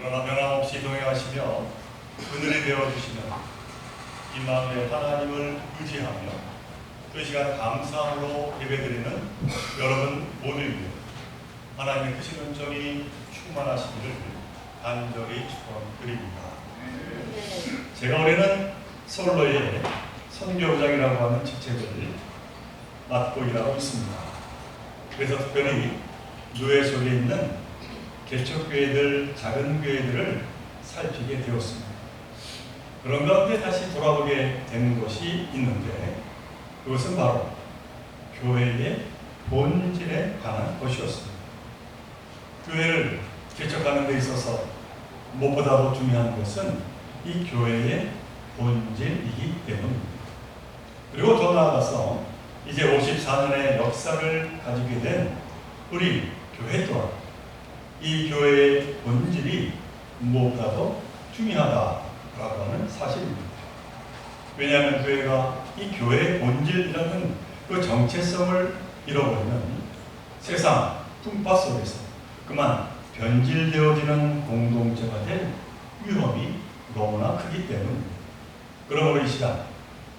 그러나 변함없이 동행하시며 그늘이 되어주시는 이 마음에 하나님을 의지하며 또 이 시간 감사함으로 예배드리는 여러분 모두에게 하나님의 크신 은총이 충만하시기를 간절히 축원드립니다. 제가 올해는 서울로의 선교부장이라고 하는 직책을 맡고 일하고 있습니다. 그래서 특별히 노예 속에 있는 개척교회들, 작은 교회들을 살피게 되었습니다. 그런 가운데 다시 돌아보게 되는 것이 있는데 그것은 바로 교회의 본질에 관한 것이었습니다. 교회를 개척하는 데 있어서 무엇보다도 중요한 것은 이 교회의 본질이기 때문입니다. 그리고 더 나아가서 이제 54년의 역사를 가지게 된 우리 교회 또한 이 교회의 본질이 무엇보다도 중요하다라고 하는 사실입니다. 왜냐하면 교회가 이 교회의 본질이라는 그 정체성을 잃어버리면 세상 풍파 속에서 그만 변질되어지는 공동체가 될 위험이 너무나 크기 때문입니다. 그러므로 이 시간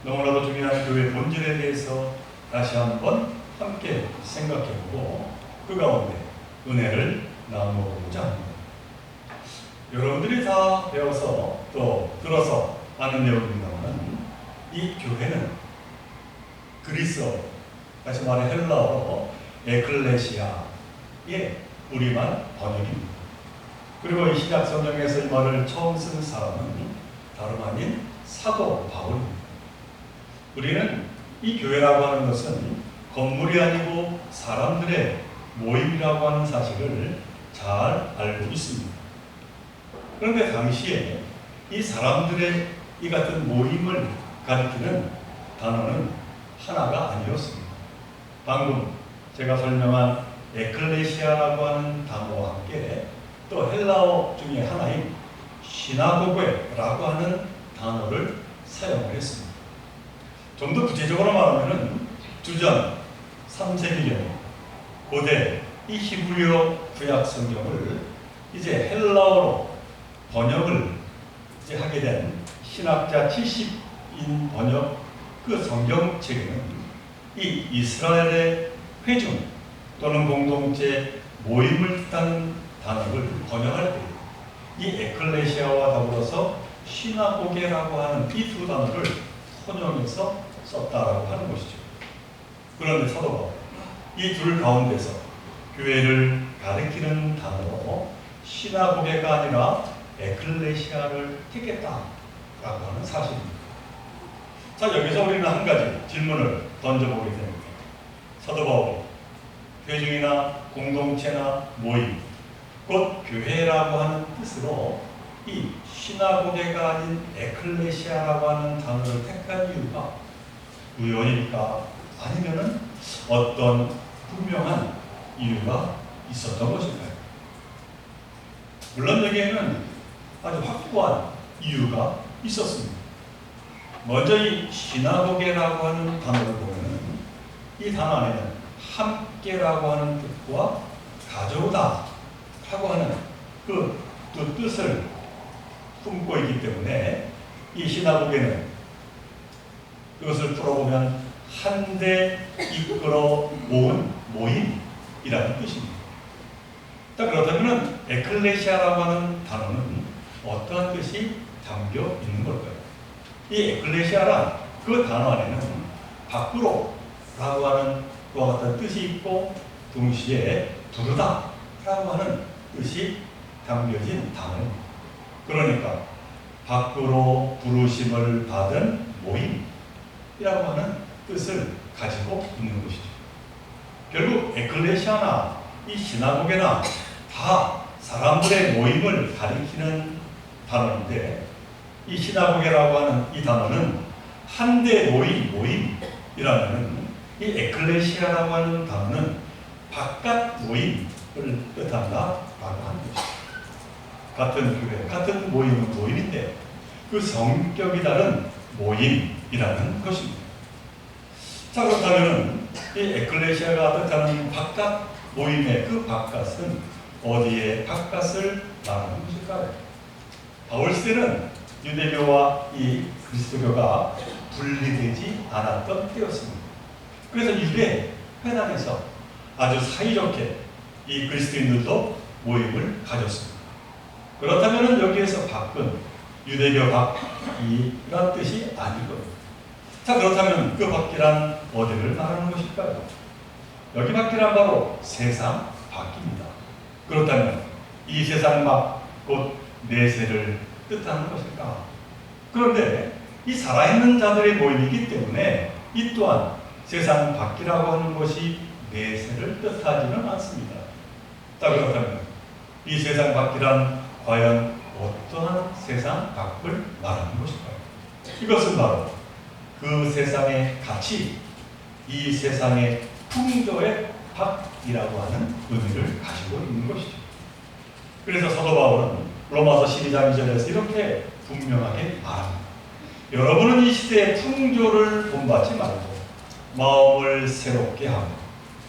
너무나도 중요한 교회의 본질에 대해서 다시 한번 함께 생각해보고 그 가운데 은혜를 나누어보고자 합니다. 여러분들이 다 배워서 또 들어서 아는 내용입니다만 이 교회는 그리스어, 다시 말해 헬라어로 에클레시아의 우리말 번역입니다. 그리고 이 신약 성경에서 이 말을 처음 쓴 사람은 다름 아닌 사도 바울입니다. 우리는 이 교회라고 하는 것은 건물이 아니고 사람들의 모임이라고 하는 사실을 잘 알고 있습니다. 그런데 당시에 이 사람들의 이 같은 모임을 가리키는 단어는 하나가 아니었습니다. 방금 제가 설명한 에클레시아라고 하는 단어와 함께 또 헬라어 중에 하나인 시나고게라고 하는 단어를 사용을 했습니다. 좀 더 구체적으로 말하면 주전 3세기경에 고대 이 히브리어 구약 성경을 이제 헬라어로 번역을 이제 하게 된 신학자 70인 번역 그 성경책에는 이 이스라엘의 회중 또는 공동체 모임을 뜻하는 단어를 번역할 때 이 에클레시아와 더불어서 시나고게라고 하는 이 두 단어를 혼용해서 썼다라고 하는 것이죠. 그런데 사도 바울 이 둘 가운데서 교회를 가리키는 단어로 시나고게가 아니라 에클레시아를 택했다라고 하는 사실입니다. 자, 여기서 우리는 한 가지 질문을 던져보게 됩니다. 사도 바울이 회중이나 공동체나 모임, 곧 교회라고 하는 뜻으로 이 시나고게가 아닌 에클레시아라고 하는 단어를 택한 이유가 우연일까? 아니면은 어떤 분명한 이유가 있었던 것일까요? 물론 여기에는 아주 확고한 이유가 있었습니다. 먼저 이 시나고게라고 하는 단어를 보면 이 단어 안에는 함께라고 하는 뜻과 가져오다 라고 하는 그 두 뜻을 품고 있기 때문에 이 시나고게는 그것을 풀어보면 한데 이끌어 모은 모임이라는 뜻입니다. 자, 그렇다면 에클레시아라고 하는 단어는 어떠한 뜻이 담겨 있는 걸까요? 이 에클레시아란 그 단어 안에는 밖으로 라고 하는 그와 같은 뜻이 있고 동시에 부르다 라고 하는 뜻이 담겨진 단어입니다. 그러니까 밖으로 부르심을 받은 모임이라고 하는 뜻을 가지고 있는 것이죠. 결국 에클레시아나 이 시나고게나 다 사람들의 모임을 가리키는 단어인데 이 시나고게라고 하는 이 단어는 한대 모임이라는 이 에클레시아라고 하는 단어는 바깥 모임을 뜻한다라고 하는 것이죠. 같은 교회, 같은 모임은 모임인데 그 성격이 다른 모임이라는 것입니다. 자, 그렇다면 이 에클레시아가 뜻하는 바깥 모임의 그 바깥은 어디에 바깥을 말하는 것일까요? 바울 시대는 유대교와 이 그리스도교가 분리되지 않았던 때였습니다. 그래서 유대 회당에서 아주 사이좋게 이 그리스도인들도 모임을 가졌습니다. 그렇다면 여기에서 밖은 유대교 밖이란 뜻이 아닐 겁니다. 자, 그렇다면 그 밖이란 어디를 말하는 것일까요? 여기 밖이란 바로 세상 밖입니다. 그렇다면 이 세상 밖, 곧 내세를 뜻하는 것일까? 그런데 이 살아있는 자들의 모임이기 때문에 이 또한 세상 밖이라고 하는 것이 내세를 뜻하지는 않습니다. 자, 그렇다면 이 세상 밖이란 과연 어떠한 세상 밖을 말하는 것일까요? 이것은 바로 그 세상의 가치, 이 세상의 풍조의 밖이라고 하는 의미를 가지고 있는 것이죠. 그래서 사도 바울은 로마서 12장 2절에서 이렇게 분명하게 말합니다. 여러분은 이 시대의 풍조를 본받지 말고 마음을 새롭게 하고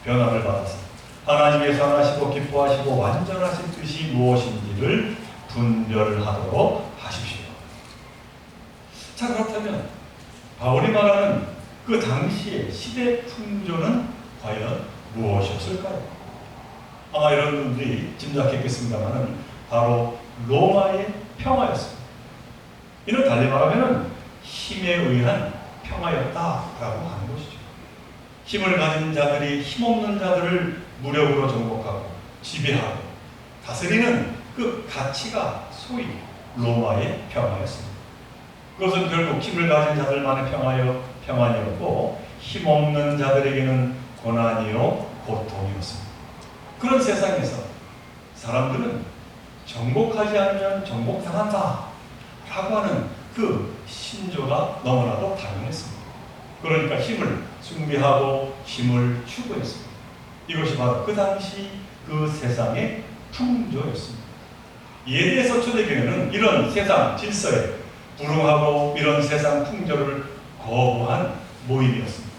변화를 받아서 하나님의 선하시고 기뻐하시고 완전하신 뜻이 무엇인지를 분별하도록 하십시오. 자, 그렇다면 바울이 말하는 그 당시의 시대 풍조는 과연 무엇이었을까요? 아마 이런 분들이 짐작했겠습니다만 바로 로마의 평화였습니다. 이는 달리 말하면 힘에 의한 평화였다라고 하는 것이죠. 힘을 가진 자들이 힘없는 자들을 무력으로 정복하고 지배하고 다스리는 그 가치가 소위 로마의 평화였습니다. 그것은 결국 힘을 가진 자들만의 평안이었고 힘없는 자들에게는 고난이요 고통이었습니다. 그런 세상에서 사람들은 정복하지 않으면 정복당한다 라고 하는 그 신조가 너무나도 당연했습니다. 그러니까 힘을 숭배하고 힘을 추구했습니다. 이것이 바로 그 당시 그 세상의 풍조였습니다. 이에 대해서 초대교회는 이런 세상 질서에 불응하고 이런 세상 풍조를 거부한 모임이었습니다.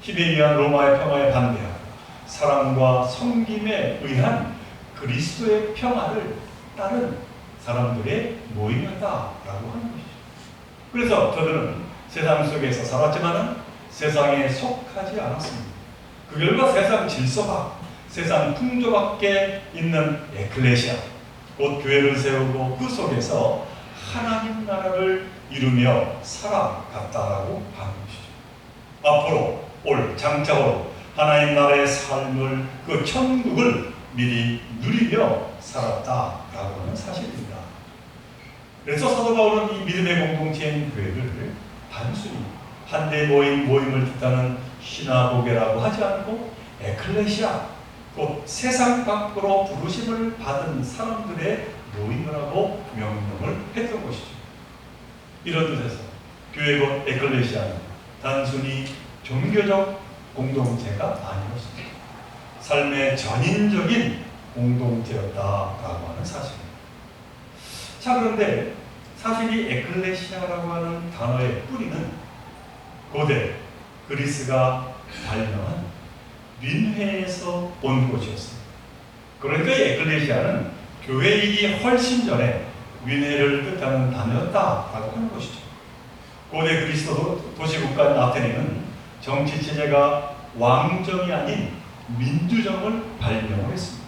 힘에 의한 로마의 평화에 반대하고 사랑과 섬김에 의한 그리스도의 평화를 따른 사람들의 모임이었다라고 하는 것이죠. 그래서 저들은 세상 속에서 살았지만 세상에 속하지 않았습니다. 그 결과 세상 질서가 세상 풍조 밖에 있는 에클레시아, 곧 교회를 세우고 그 속에서 하나님 나라를 이루며 살아갔다라고 하는 것이죠. 앞으로 올 장차로 하나님 나라의 삶을 그 천국을 미리 누리며 살았다라고 하는 사실입니다. 그래서 사도 바울은 이 믿음의 공동체인 교회를 단순히 한대 모임을 뜻하는 시나고게라고 하지 않고 에클레시아, 곧 세상 밖으로 부르심을 받은 사람들의 모임이라고 명명을 했던 것이죠. 이런 뜻에서 교회 곧 에클레시아는 단순히 종교적 공동체가 아니었습니다. 삶의 전인적인 공동체였다라고 하는 사실입니다. 자, 그런데 사실 이 에클레시아라고 하는 단어의 뿌리는 고대 그리스가 발명한 민회에서 온 곳이었습니다. 그러니까 이 에클레시아는 교회이기 훨씬 전에 민회를 뜻하는 단어였다라고 하는 것이죠. 고대 그리스 도시국가인 아테네는 정치체제가 왕정이 아닌 민주정을 발명을 했습니다.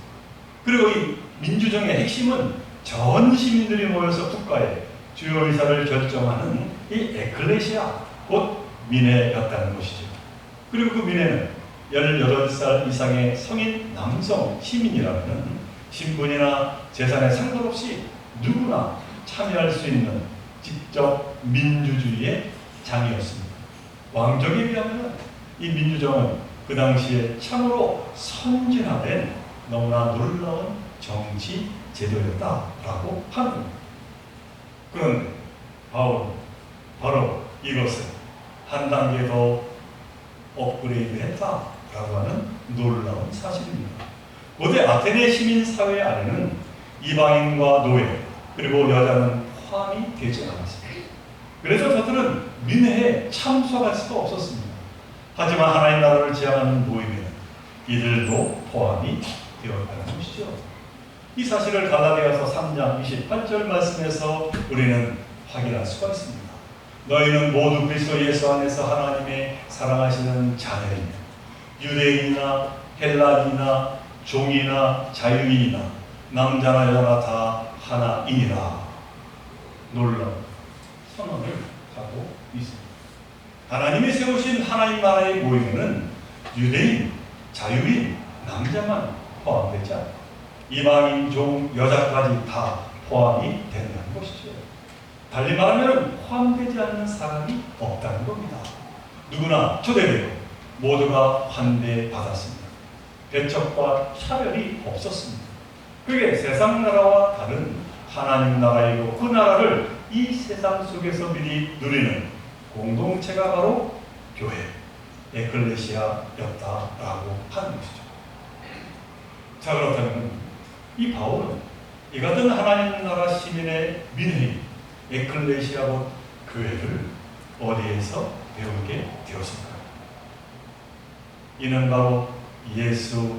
그리고 이 민주정의 핵심은 전 시민들이 모여서 국가의 주요 의사를 결정하는 이 에클레시아, 곧 민회였다는 것이죠. 그리고 그 민회는 18살 이상의 성인 남성 시민이라면 신분이나 재산에 상관없이 누구나 참여할 수 있는 직접 민주주의의 장이었습니다. 왕정에 비하면 이 민주정은 그 당시에 참으로 선진화된 너무나 놀라운 정치 제도였다라고 하는 겁니다. 그런데 바울은 바로 이것을 한 단계 더 업그레이드 했다라고 하는 놀라운 사실입니다. 고대 아테네 시민사회 안에는 이방인과 노예 그리고 여자는 포함이 되지 않았습니다. 그래서 저들은 민회에 참석할 수가 없었습니다. 하지만 하나님 나라를 지향하는 모임에는 이들도 포함이 되었다는 것이죠. 이 사실을 갈라디아서 3장 28절 말씀에서 우리는 확인할 수가 있습니다. 너희는 모두 그리스도 예수 안에서 하나님의 사랑하시는 자들이며 유대인이나 헬라인이나 종이나 자유인이나 남자나 여자나 다 하나이니라. 놀라운 선언을 하고 있습니다. 하나님이 세우신 하나님 나라의 모임에는 유대인, 자유인, 남자만 포함되지 않고 이방인, 종, 여자까지 다 포함이 된다는 것이죠. 달리 말하면 포함되지 않는 사람이 없다는 겁니다. 누구나 초대되고 모두가 환대받았습니다. 배척과 차별이 없었습니다. 그게 세상 나라와 다른 하나님 나라이고 그 나라를 이 세상 속에서 미리 누리는 공동체가 바로 교회, 에클레시아였다라고 하는 것이죠. 자, 그렇다면 이 바울은 이 같은 하나님 나라 시민의 민회인 에클레시아 곧 교회를 어디에서 배우게 되었을까요? 이는 바로 예수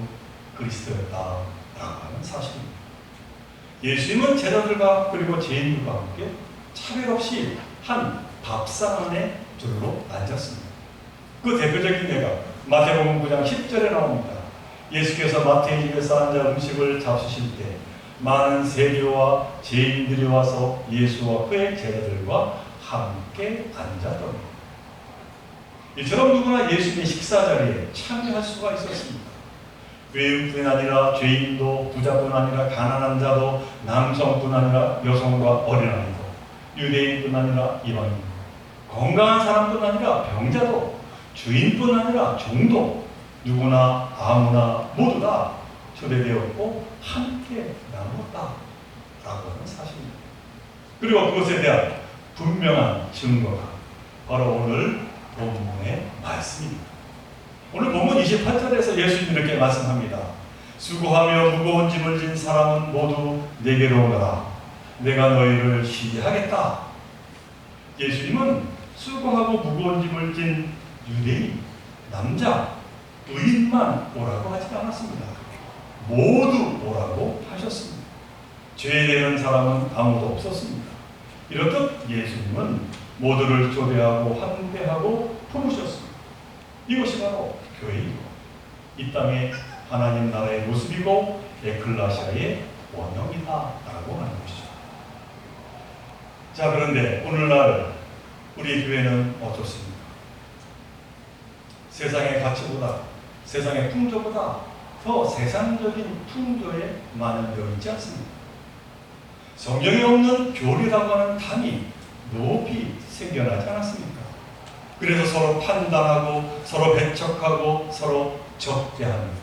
그리스도였다라고 하는 사실입니다. 예수님은 제자들과 그리고 죄인들과 함께 차별 없이 한 밥상 안에 둘러 앉았습니다. 그 대표적인 예가 마태복음 9장 10절에 나옵니다. 예수께서 마태의 집에서 앉아 음식을 잡수실 때 많은 세리와 죄인들이 와서 예수와 그의 제자들과 함께 앉았더니 이처럼 누구나 예수님의 식사 자리에 참여할 수가 있었습니다. 외인뿐 아니라 죄인도, 부자뿐 아니라 가난한 자도, 남성뿐 아니라 여성과 어린아이도, 유대인뿐 아니라 이방인, 건강한 사람뿐 아니라 병자도, 주인뿐 아니라 종도, 누구나 아무나 모두 다 초대되었고 함께 나누었다라고 하는 사실입니다. 그리고 그것에 대한 분명한 증거가 바로 오늘 본문의 말씀입니다. 오늘 본문 28절에서 예수님이 이렇게 말씀합니다. 수고하며 무거운 짐을 진 사람은 모두 내게로 오너라. 내가 너희를 쉬게 하겠다. 예수님은 수고하고 무거운 짐을 진 유대인, 남자, 의인만 오라고 하지 않았습니다. 모두 오라고 하셨습니다. 죄되는 사람은 아무도 없었습니다. 이렇듯 예수님은 모두를 초대하고 환대하고 품으셨습니다. 이것이 바로 교회이고 이 땅의 하나님 나라의 모습이고 에클레시아의 원형이다라고 하는 것이죠. 자, 그런데 오늘날 우리 교회는 어떻습니까? 세상의 가치보다, 세상의 풍조보다 더 세상적인 풍조에 많은 되어 있지 않습니까? 성경에 없는 교리라고 하는 담이 높이 생겨나지 않았습니까? 그래서 서로 판단하고 서로 배척하고 서로 적대합니다.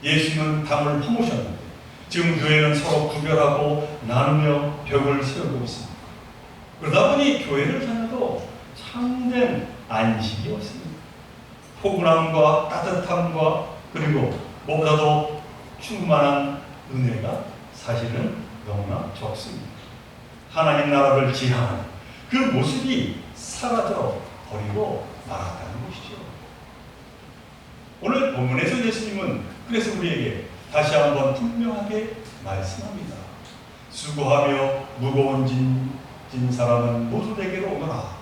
예수님은 담을 품으셨는데 지금 교회는 서로 구별하고 나누며 벽을 세우고 있습니다. 그러다 보니 교회를 다녀도 참된 안식이 없습니다. 포근함과 따뜻함과 그리고 무엇보다도 충만한 은혜가 사실은 너무나 적습니다. 하나님 나라를 지향하는 그 모습이 사라져 버리고 말았다는 것이죠. 오늘 본문에서 예수님은 그래서 우리에게 다시 한번 분명하게 말씀합니다. 수고하며 무거운 진 사람은 모두 내게로 오너라.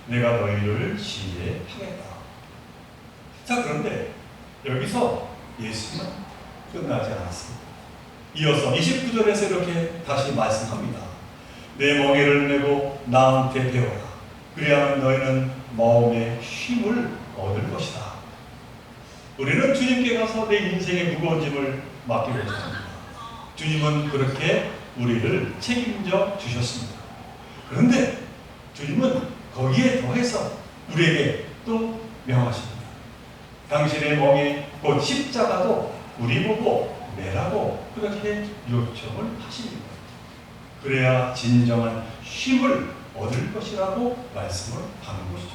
내가 너희를 쉬게 하겠다. 자, 그런데 여기서 예수님은 끝나지 않았습니다. 이어서 29절에서 이렇게 다시 말씀합니다. 내 멍에를 메고 나한테 배워라. 그리하면 너희는 마음의 쉼을 얻을 것이다. 우리는 주님께 가서 내 인생의 무거운 짐을 맡기고 싶습니다. 주님은 그렇게 우리를 책임져 주셨습니다. 그런데 주님은 거기에 더해서 우리에게 또 명하십니다. 당신의 멍에 곧 십자가도 우리 보고 매라고 그렇게 요청을 하십니다. 그래야 진정한 쉼을 얻을 것이라고 말씀을 하는 것이죠.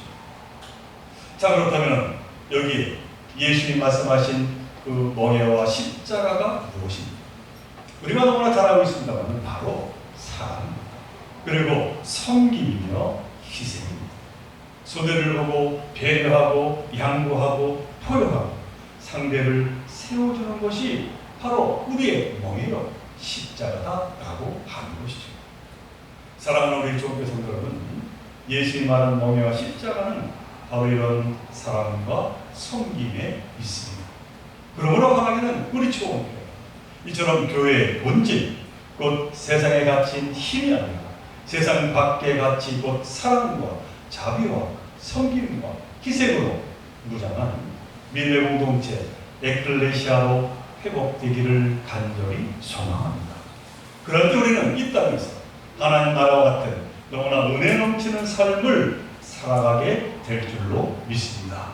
자, 그렇다면 여기 예수님 말씀하신 그 멍에와 십자가가 무엇입니까? 우리가 너무나 잘 알고 있습니다만 바로 사랑입니다. 그리고 섬김이며 희생입니다. 소대를 보고 배려하고 양보하고 포용하고 상대를 세워주는 것이 바로 우리의 멍에요 십자가다라고 하는 것이죠. 사랑하는 우리 종교 성도 여러분, 예수님 말한 멍에와 십자가는 바로 이런 사랑과 섬김에 있습니다. 그러므로 하나님은 우리 초원교회 이처럼 교회의 본질, 곧 세상에 갇힌 힘이 아니라 세상 밖에 갇힌 곧 사랑과 자비와 섬김과 희생으로 무장한 민의 공동체 에클레시아로 회복되기를 간절히 소망합니다. 그럴 때 우리는 이 땅에서 하나님 나라와 같은 너무나 은혜 넘치는 삶을 살아가게 될 줄로 믿습니다.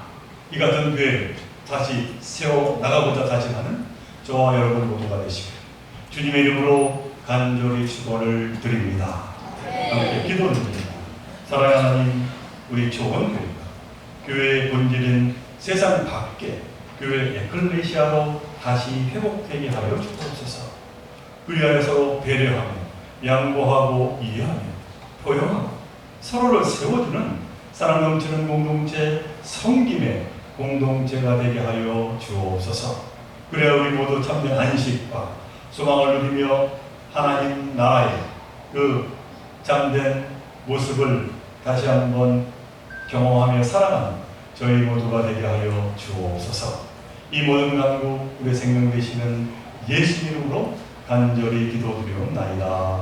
이 같은 교회를 다시 세워나가고자 다짐하는 저와 여러분 모두가 되시길 주님의 이름으로 간절히 축원을 드립니다. 함께 기도드립니다. 사랑하는 하나님, 우리 초원교회가 교회의 본질인 세상 밖에 교회 에클레시아로 다시 회복되게 하여 주옵소서. 그리하여 서로 배려하며 양보하고 이해하며 포용하고 서로를 세워주는 사랑 넘치는 공동체 섬김의 공동체가 되게 하여 주옵소서. 그래야 우리 모두 참된 안식과 소망을 누리며 하나님 나라의 그 참된 모습을 다시 한번 경험하며 살아가는 저희 모두가 되게 하여 주옵소서. 이 모든 간구 우리 생명 되시는 예수 이름으로 간절히 기도드리옵나이다.